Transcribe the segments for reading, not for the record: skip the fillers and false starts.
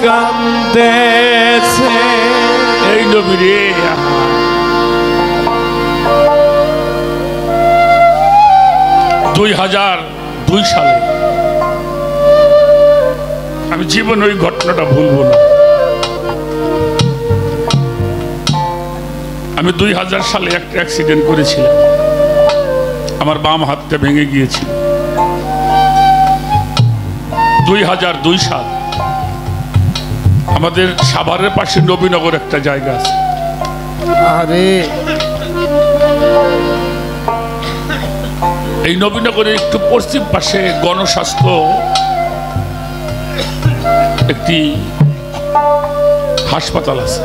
কান্দেছে এই নবী রে। 2002 সালে আমি জীবন ওই ঘটনাটা ভুলবো না। আমি 2000 সালে একটা অ্যাক্সিডেন্ট করেছিলাম, আমার বাম হাতটা ভেঙে গিয়েছিল। 2002 সাল, আমাদের সাভারের পাশে নবীনগর একটা জায়গা আছে। আরে এই নবীনগরের একটু পশ্চিম পাশে গণস্বাস্থ্য একটি হাসপাতাল আছে।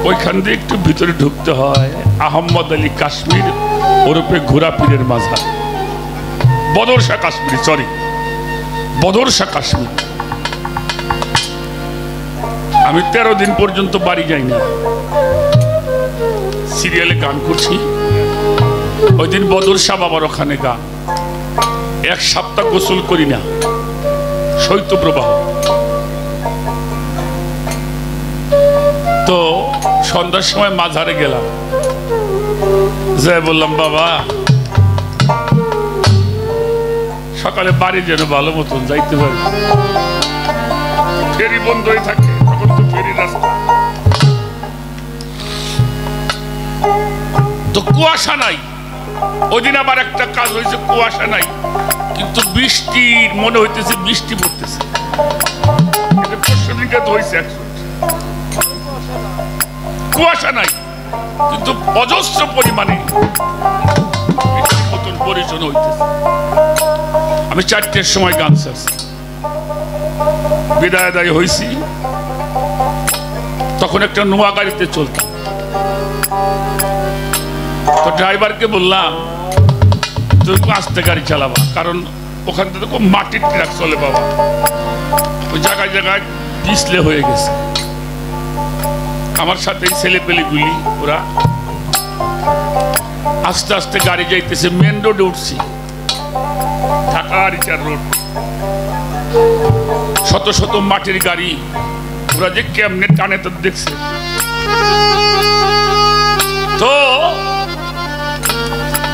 ওইখান দিয়ে একটু ভিতরে ঢুকতে হয়। আহমদ আলী কাশ্মীর ওরূপে ঘোড়া পীরের মাজার, বদর শাহ কাশ্মীর, সরি বদর শাহ কাশ্মীর। আমি 13 দিন পর্যন্ত বাড়ি যাইনি, সিরিয়ালে গান করছি। ওই দিন বদর শাহ বাবার ওখানে গান। 1 সপ্তাহ গোসল করি না, শৈত্যপ্রবাহ। তো সন্ধ্যার সময় মাঝারে গেলাম, যাই বললাম বাবা সকালে বাড়ি যেন ভালো মতন যাইতে পারি। ফেরি বন্ধ হয়ে থাকে, তখন তো ফেরি রাস্তা, তো কুয়াশা নাই। ওই দিন আবার একটা কাজ হয়েছে, কুয়াশা নাই কিন্তু বৃষ্টির মনে হইতেছে, বৃষ্টি পড়তেছে। কুয়াশা নাই কিন্তু অজস্র পরিমাণে মতন পরিচয় হইতেছে। আমি 4টের সময় গান শেষ, বিদায় দায়ী হয়েছি। তখন একটা নোয়া গাড়িতে চলতাম, তো ড্রাইভারকে বললাম তুমি আস্তে গাড়ি চালাবা, কারণ ওখান থেকে খুব মাটির ট্রাক চলে বাবা, ওই জায়গায় জায়গায় পিছলে হয়ে গেছে। আমার সাথে ছেলে পেলেগুলি ওরা আস্তে আস্তে গাড়ি যাইতেছে। মেন রোডে উঠছি, ঢাকা রিচার রোড, শত শত মাটির গাড়ি। ওরা যে কেমনে টানে তো দেখছে। তো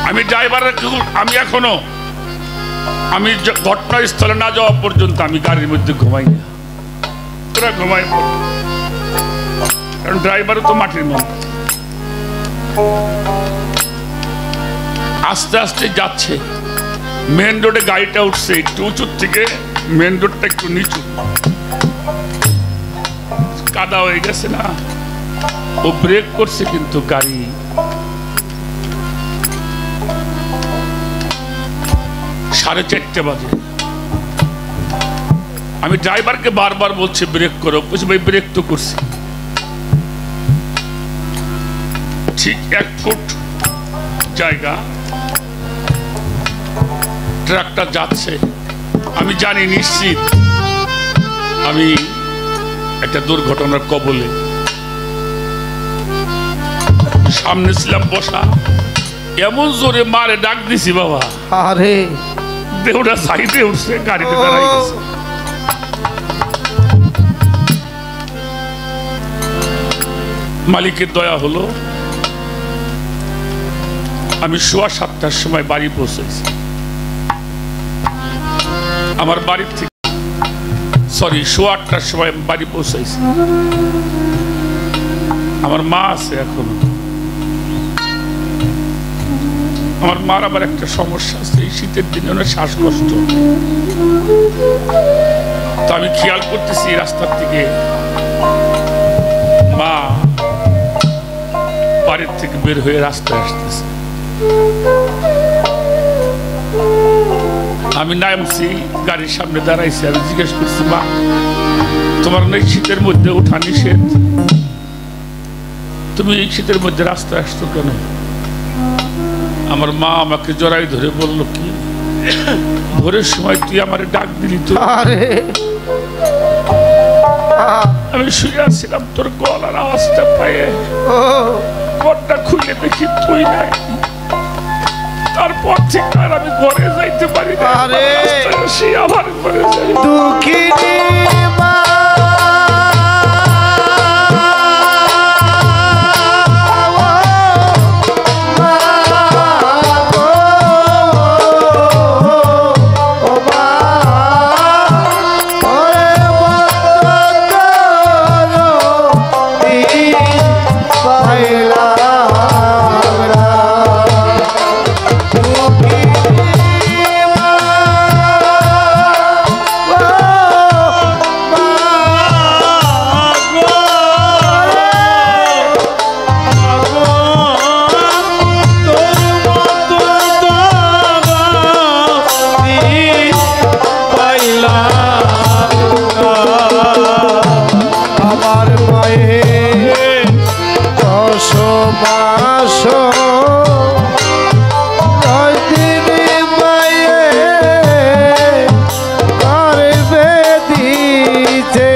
আমি ড্রাইভারের, আমি এখনো আমি ঘটনাস্থলে না যাওয়া পর্যন্ত আমি গাড়ির মধ্যে ঘুমাই না, ওরা ঘুমাই পড়ে, কারণ ড্রাইভারও তো মাটির মধ্যে। আস্তে আস্তে যাচ্ছে, মেন রোডে গাড়িটা উঠছে একটু উঁচুর থেকে, মেন রোডটা একটু নিচু, কাদা হয়ে গেছে না। ও ব্রেক করছে কিন্তু গাড়ি 4:30 বাজে। আমি ড্রাইভারকে বারবার বলছি ব্রেক করো, বলছি ভাই ব্রেক তো করছি। ঠিক 1 ফুট জায়গা ট্রাকটা যাচ্ছে, আমি জানি নিশ্চিত আমি একটা দুর্ঘটনার কবলে। সামনে ছিলাম বসা, এমন জোরে মারে ডাক দিছি বাবা, আরে দেহটা সাইডে উঠছে, গাড়িতে দাঁড়াই গেছে। মালিকের দয়া হলো, আমি 7:15 সময় বাড়ি পৌঁছেছি। আমার বাড়ির থেকে, সরি 8:15 সময় বাড়ি পৌঁছেছি। আমার মা আছে এখনো। আমার মার আবার একটা সমস্যা আছে, এই শীতের দিনে ওনার শ্বাসকষ্ট। তো আমি খেয়াল করতেছি রাস্তার দিকে, মা বাড়ির থেকে বের হয়ে রাস্তায় আসতেছে। আমি নামছি, গাড়ির সামনে দাঁড়াইছি। আমি জিজ্ঞেস করছি মা তোমার না শীতের মধ্যে ওঠা নিষেধ, তুমি এই শীতের মধ্যে রাস্তায় আসতো কেন? আমার মা আমাকে জড়াই ধরে বলল কি, ভোরের সময় তুই আমার ডাক দিলি তো, আমি শুয়ে আসছিলাম, তোর গলার আওয়াজটা পায়ে ঘরটা খুলে দেখি তুই নাই। তারপর থেকে আর আমি ঘরে যাইতে পারি না, আবার ঘরে যাই। মাস 10 দিন মায়ে গর্ভে দিছে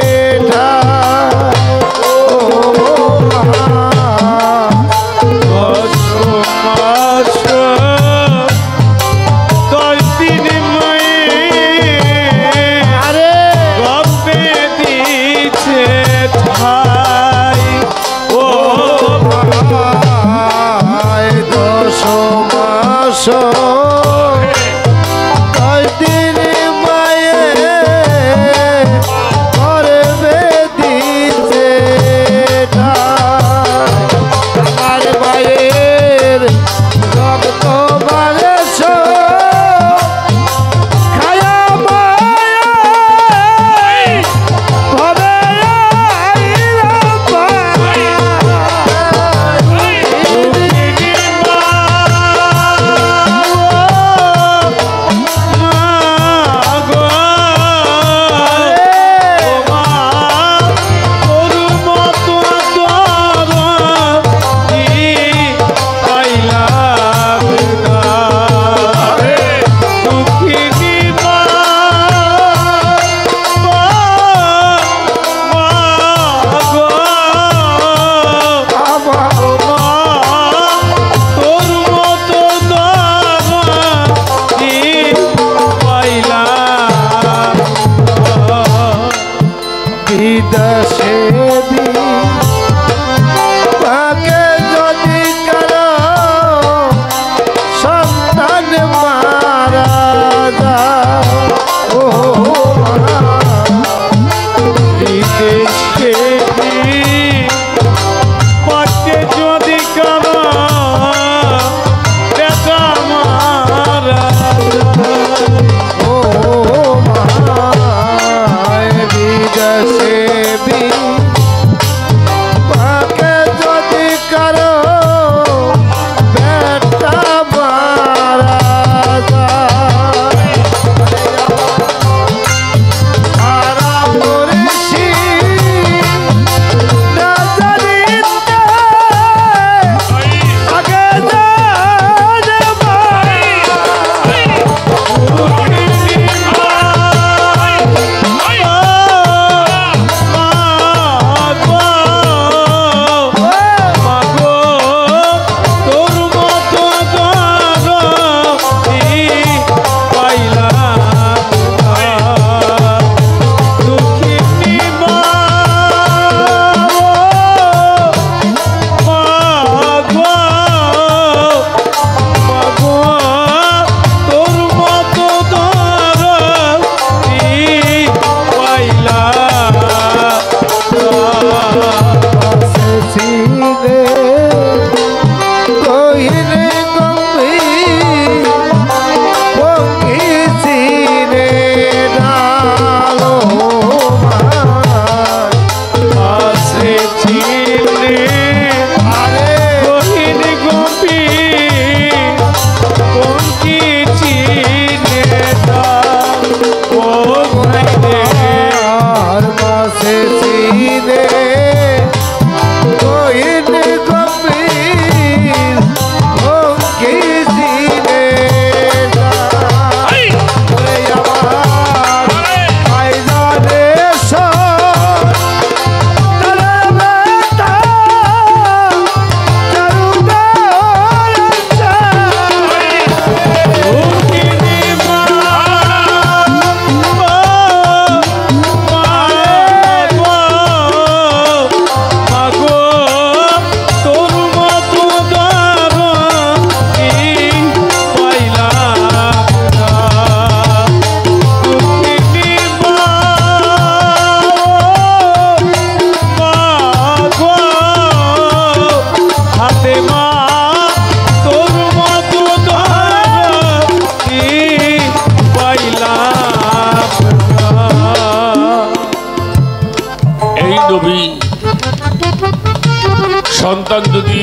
সন্তান যদি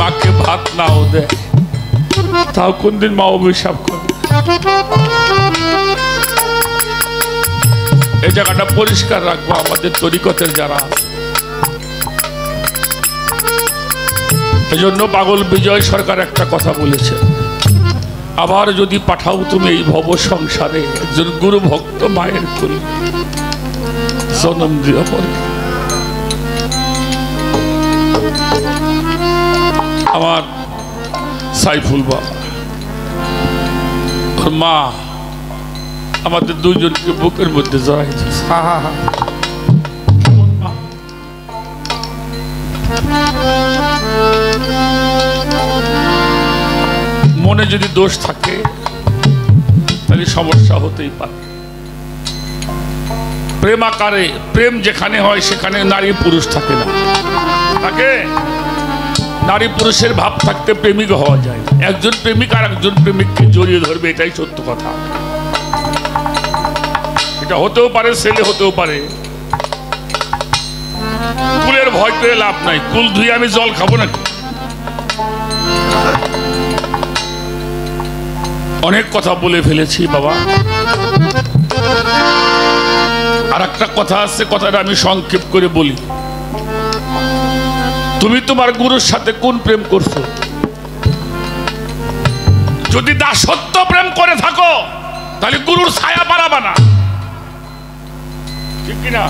মাকে ভাত নাও দেয় তাও কোনদিন মা অভিশাপ করে। এই জায়গাটা পরিষ্কার রাখবো আমাদের তরিকতের যারা এজন্য পাগল বিজয় সরকার একটা কথা বলেছে, আবার যদি পাঠাও তুমি এই ভব সংসারে একজন গুরু ভক্ত মায়ের কোলে জনম দিও পরে। আমার সাইফুল বাবা, ওর মা আমাদের দুইজনকে বুকের মধ্যে জড়াই দিয়েছে। মনে যদি দোষ থাকে তাহলে সমস্যা হতেই পারে। প্রেম আকারে, প্রেম যেখানে হয় সেখানে নারী পুরুষ থাকে না, থাকে নারী পুরুষের ভাব থাকতে প্রেমিক হওয়া যায়। একজন প্রেমিক আর একজন প্রেমিককে জড়িয়ে ধরবে, এটাই সত্য কথা। এটা হতেও পারে, ছেলে হতেও পারে। কুলের ভয় করে লাভ নাই, কুল ধুয়ে আমি জল খাবো নাকি? অনেক কথা বলে ফেলেছি বাবা। আর একটা কথা আছে, কথাটা আমি সংক্ষেপ করে বলি। তুমি তোমার গুরুর সাথে কোন প্রেম করছো? যদি দাসত্ব প্রেম করে থাকো তাহলে গুরুর ছায়া বাড়াবা না, ঠিক কিনা?